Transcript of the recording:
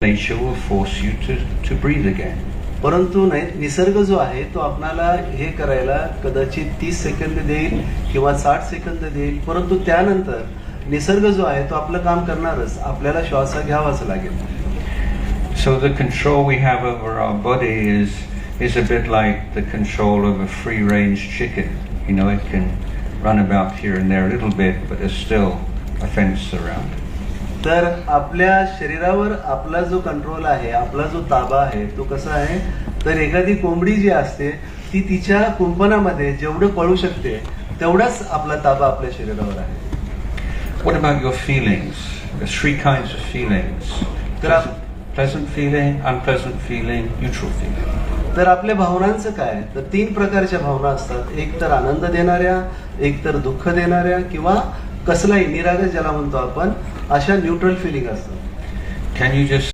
nature will force you to breathe again. परंतु नाही, निसर्ग जो आहे तो आपल्याला हे करायला कदाचित 30 सेकंद देईल किंवा 60 सेकंद देईल, परंतु त्यानंतर निसर्ग जो आहे तो आपलं काम करणारच, आपल्याला श्वास घ्यावाच लागेल. So the control we have over our body is a bit like the control of a free-range chicken. You know, it can run about here and there a little bit, but there's still a fence around. तर आपल्या शरीरावर आपला जो control आहे, आपला जो ताबा आहे तो कसा आहे, तर एखादी कोंबडी जी असते ती तिच्या कुंपणामध्ये जेवढं पळू शकते तेवढाच आपला ताबा आपल्या शरीरावर आहे. What about your feelings? There's three kinds of feelings. Pleasant feeling, unpleasant feeling, neutral feeling. तर आपल्या भावनांचं काय, तर 3 प्रकारच्या भावना असतात. एक तर आनंद देणाऱ्या, एक तर दुःख देणाऱ्या, किंवा कसलाही निरागस ज्याला म्हणतो आपण, अशा न्यूट्रल फिलिंग असतात. Can you just